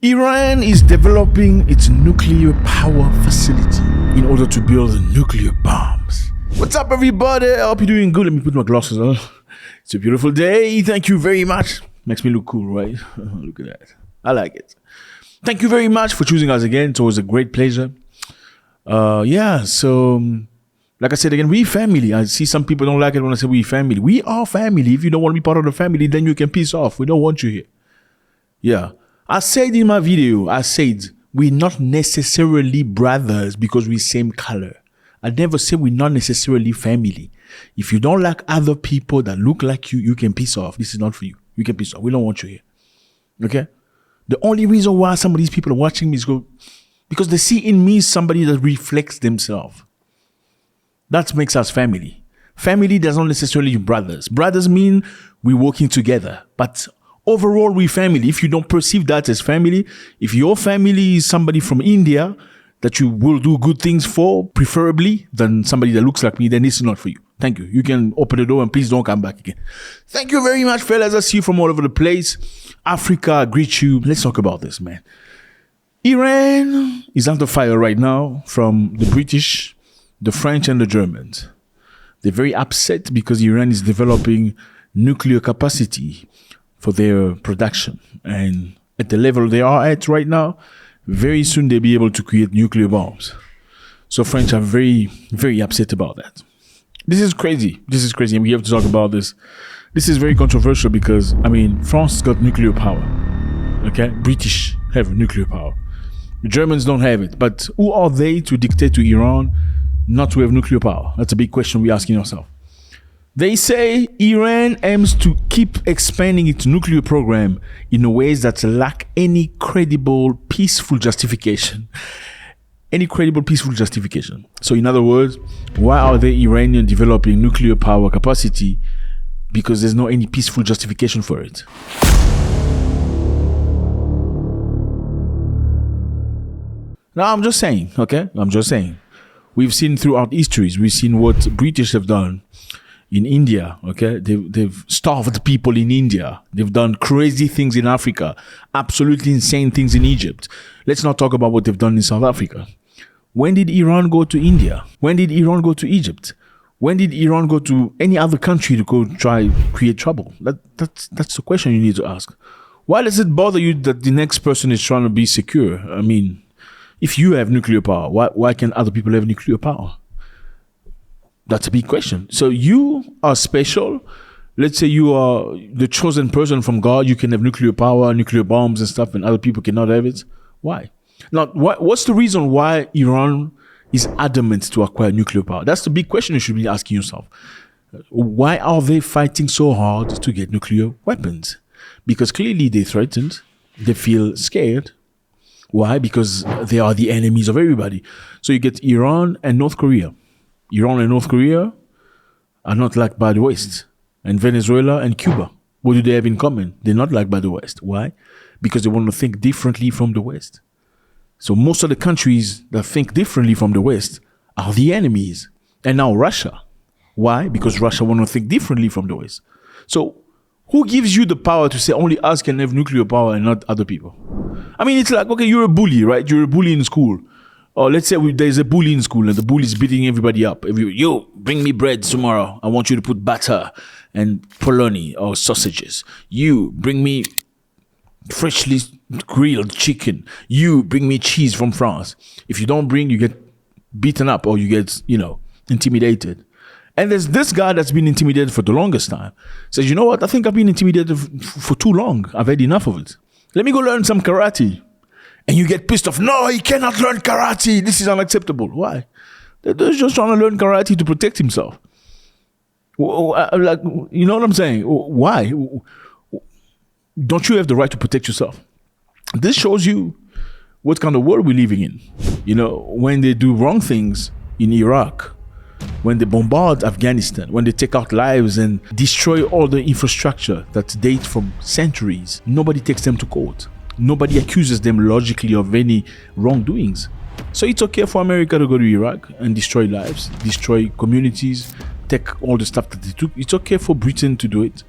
Iran is developing its nuclear power facility in order to build nuclear bombs. What's up, everybody? I hope you're doing good. Let me put my glasses on. It's a beautiful day. Thank you very much. Makes me look cool, right? Look at that. I like it. Thank you very much for choosing us again. It's always a great pleasure. So like I said again, we family. I see some people don't like it when I say we family. We are family. If you don't want to be part of the family, then you can piss off. We don't want you here. Yeah. I said in my video, we're not necessarily brothers because we're same color. I never said we're not necessarily family. If you don't like other people that look like you, you can piss off. This is not for you. You can piss off. We don't want you here. Okay? The only reason why some of these people are watching me is because they see in me somebody that reflects themselves. That makes us family. Family doesn't necessarily mean brothers. Brothers mean we're working together. But overall, we family. If you don't perceive that as family, if your family is somebody from India that you will do good things for, preferably than somebody that looks like me, then it's not for you. Thank you. You can open the door and please don't come back again. Thank you very much, fellas. I see you from all over the place. Africa, I greet you. Let's talk about this, man. Iran is under fire right now from the British, the French, and the Germans. They're very upset because Iran is developing nuclear capacity for their production. And at the level they are at right now, very soon they'll be able to create nuclear bombs. So French are very, very upset about that. This is crazy. And we have to talk about this. This is very controversial because, France got nuclear power. Okay? British have nuclear power. The Germans don't have it. But who are they to dictate to Iran not to have nuclear power? That's a big question we're asking ourselves. They say Iran aims to keep expanding its nuclear program in ways that lack any credible, peaceful justification. So in other words, why are the Iranian developing nuclear power capacity? Because there's no any peaceful justification for it. Now I'm just saying, okay? We've seen throughout histories, we've seen what British have done in India, okay? They've starved people in India. They've done crazy things in Africa, absolutely insane things in Egypt. Let's not talk about what they've done in South Africa. When did Iran go to India? When did Iran go to Egypt? When did Iran go to any other country to go try create trouble? That's the question you need to ask. Why does it bother you that the next person is trying to be secure? If you have nuclear power, why can't other people have nuclear power? That's a big question. So you are special. Let's say you are the chosen person from God. You can have nuclear power, nuclear bombs and stuff, and other people cannot have it. Why? Now, what's the reason why Iran is adamant to acquire nuclear power? That's the big question you should be asking yourself. Why are they fighting so hard to get nuclear weapons? Because clearly they're threatened. They feel scared. Why? Because they are the enemies of everybody. So you get Iran and North Korea. Iran and North Korea are not liked by the West. And Venezuela and Cuba, what do they have in common? They're not liked by the West. Why? Because they want to think differently from the West. So most of the countries that think differently from the West are the enemies. And now Russia. Why? Because Russia want to think differently from the West. So who gives you the power to say only us can have nuclear power and not other people? It's like, okay, you're a bully, right? You're a bully in school. Or let's say there's a bully in school and the bully is beating everybody up. You bring me bread tomorrow. I want you to put butter and polony or sausages. You bring me freshly grilled chicken. You bring me cheese from France. If you don't bring, you get beaten up or you get, intimidated. And there's this guy that's been intimidated for the longest time. Says, you know what? I think I've been intimidated for too long. I've had enough of it. Let me go learn some karate. And you get pissed off. No, he cannot learn karate. This is unacceptable. Why? They're just trying to learn karate to protect himself. You know what I'm saying? Why? Don't you have the right to protect yourself? This shows you what kind of world we're living in. When they do wrong things in Iraq, when they bombard Afghanistan, when they take out lives and destroy all the infrastructure that dates from centuries, nobody takes them to court. Nobody accuses them logically of any wrongdoings. So it's okay for America to go to Iraq and destroy lives, destroy communities, take all the stuff that they took. It's okay for Britain to do it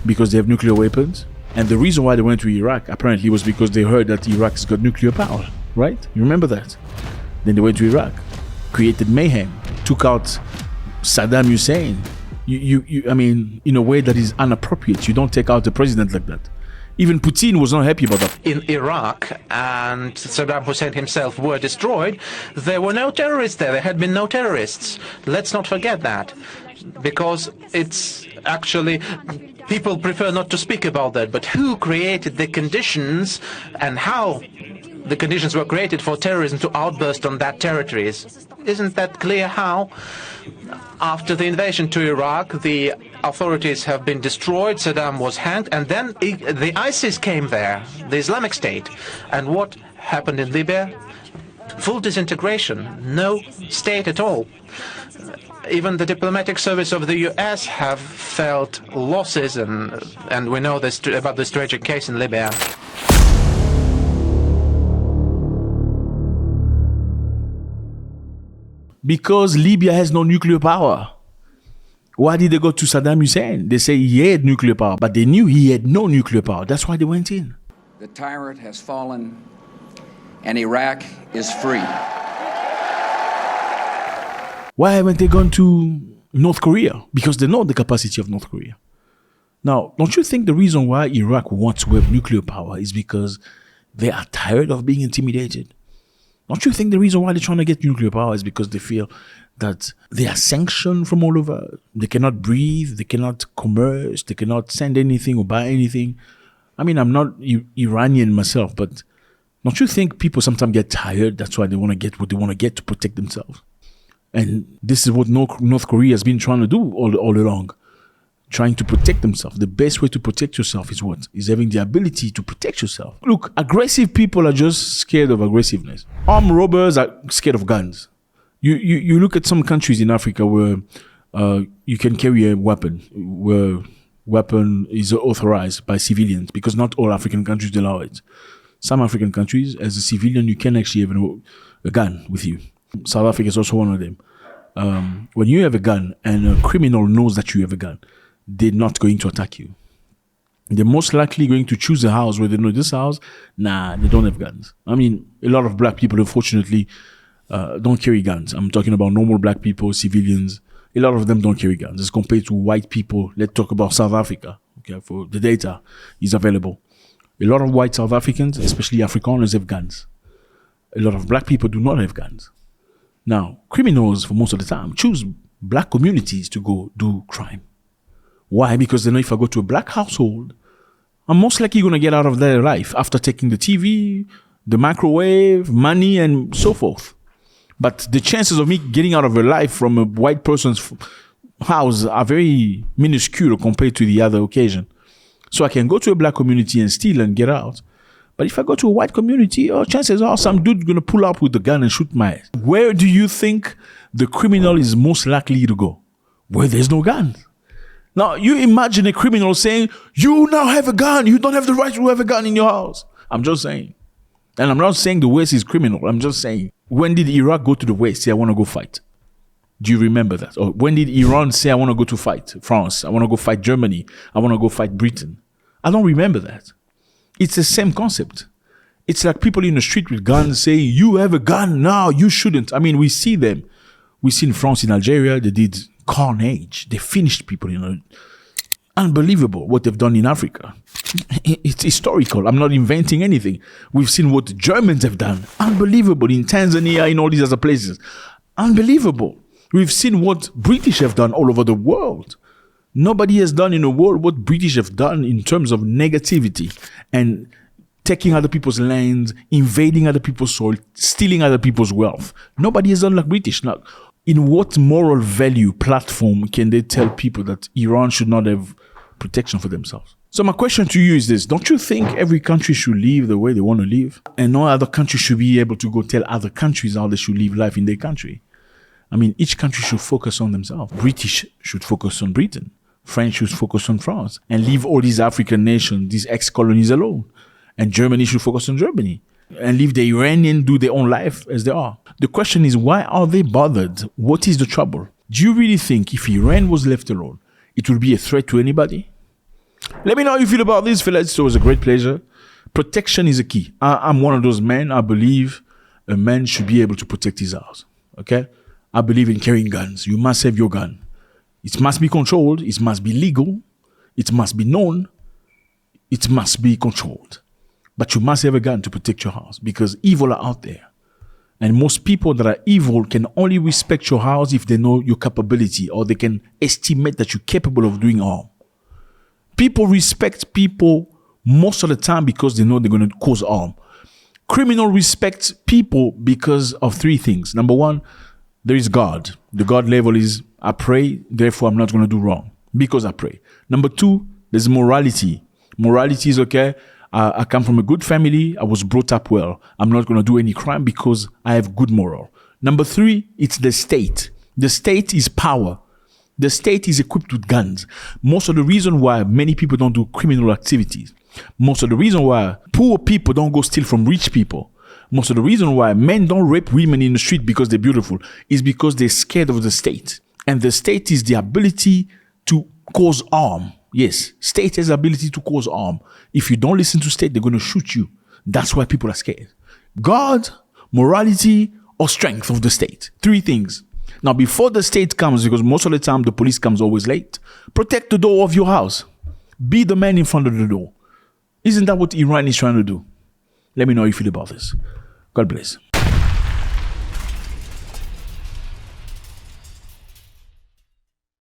because they have nuclear weapons. And the reason why they went to Iraq apparently was because they heard that Iraq's got nuclear power, right? You remember that? Then they went to Iraq, created mayhem, took out Saddam Hussein. I mean, in a way that is inappropriate. You don't take out the president like that. Even Putin was not happy about that. In Iraq, and Saddam Hussein himself were destroyed, there were no terrorists there. There had been no terrorists. Let's not forget that, because it's actually, people prefer not to speak about that. But who created the conditions and how the conditions were created for terrorism to outburst on that territories? Isn't that clear how? After the invasion to Iraq, the authorities have been destroyed, Saddam was hanged, and then the ISIS came there, the Islamic State. And what happened in Libya? Full disintegration, no state at all. Even the diplomatic service of the US have felt losses, and we know this about this tragic case in Libya. Because Libya has no nuclear power. Why did they go to Saddam Hussein? They say he had nuclear power, but they knew he had no nuclear power. That's why they went in. The tyrant has fallen, and Iraq is free. Why haven't they gone to North Korea? Because they know the capacity of North Korea. Now, don't you think the reason why Iraq wants to have nuclear power is because they are tired of being intimidated? Don't you think the reason why they're trying to get nuclear power is because they feel that they are sanctioned from all over? They cannot breathe, they cannot commerce, they cannot send anything or buy anything. I mean, I'm not Iranian myself, but don't you think people sometimes get tired? That's why they want to get what they want to get to protect themselves. And this is what North Korea has been trying to do all along. Trying to protect themselves. The best way to protect yourself is what? Is having the ability to protect yourself. Look, aggressive people are just scared of aggressiveness. Armed robbers are scared of guns. You look at some countries in Africa where you can carry a weapon, where weapon is authorized by civilians, because not all African countries allow it. Some African countries, as a civilian, you can actually have a gun with you. South Africa is also one of them. When you have a gun and a criminal knows that you have a gun, they're not going to attack you. They're most likely going to choose a house where they know this house, nah, they don't have guns. I mean, a lot of black people, unfortunately, don't carry guns. I'm talking about normal black people, civilians. A lot of them don't carry guns as compared to white people. Let's talk about South Africa, okay, for the data is available. A lot of white South Africans, especially Afrikaners, have guns. A lot of black people do not have guns. Now, criminals, for most of the time, choose black communities to go do crime. Why? Because they know if I go to a black household, I'm most likely going to get out of their life after taking the TV, the microwave, money, and so forth. But the chances of me getting out of a life from a white person's house are very minuscule compared to the other occasion. So I can go to a black community and steal and get out. But if I go to a white community, chances are some dude's going to pull up with a gun and shoot my ass. Where do you think the criminal is most likely to go? Where there's no gun. Now, you imagine a criminal saying, you now have a gun. You don't have the right to have a gun in your house. I'm just saying. And I'm not saying the West is criminal. I'm just saying. When did Iraq go to the West, say, I want to go fight? Do you remember that? Or when did Iran say, I want to go to fight France? I want to go fight Germany. I want to go fight Britain. I don't remember that. It's the same concept. It's like people in the street with guns saying, you have a gun now, you shouldn't. I mean, we see them. We see in France, in Algeria, they did carnage. They finished people, Unbelievable what they've done in Africa. It's historical. I'm not inventing anything. We've seen what the Germans have done. Unbelievable. In Tanzania, in all these other places. Unbelievable. We've seen what British have done all over the world. Nobody has done in the world what British have done in terms of negativity and taking other people's lands, invading other people's soil, stealing other people's wealth. Nobody has done like British. Now, in what moral value platform can they tell people that Iran should not have protection for themselves? So my question to you is this. Don't you think every country should live the way they want to live? And no other country should be able to go tell other countries how they should live life in their country? I mean, each country should focus on themselves. British should focus on Britain. French should focus on France and leave all these African nations, these ex-colonies alone. And Germany should focus on Germany and leave the Iranians do their own life as they are. The question is, why are they bothered? What is the trouble? Do you really think if Iran was left alone, it would be a threat to anybody? Let me know how you feel about this, fellas. It was a great pleasure. Protection is a key. I'm one of those men. I believe a man should be able to protect his house. Okay? I believe in carrying guns. You must have your gun. It must be controlled. It must be legal. It must be known. It must be controlled. But you must have a gun to protect your house because evil are out there. And most people that are evil can only respect your house if they know your capability or they can estimate that you're capable of doing harm. People respect people most of the time because they know they're going to cause harm. Criminal respect people because of three things. Number one, there is God. The God level is, I pray, therefore I'm not going to do wrong because I pray. Number two, there's morality. Morality is okay. I come from a good family. I was brought up well. I'm not going to do any crime because I have good moral. Number three, it's the state. The state is power. The state is equipped with guns. Most of the reason why many people don't do criminal activities, most of the reason why poor people don't go steal from rich people, most of the reason why men don't rape women in the street because they're beautiful is because they're scared of the state. And the state is the ability to cause harm. Yes, state has the ability to cause harm. If you don't listen to state, they're going to shoot you. That's why people are scared. God, morality, or strength of the state. Three things. Now, before the state comes, because most of the time the police comes always late, protect the door of your house. Be the man in front of the door. Isn't that what Iran is trying to do? Let me know how you feel about this. God bless.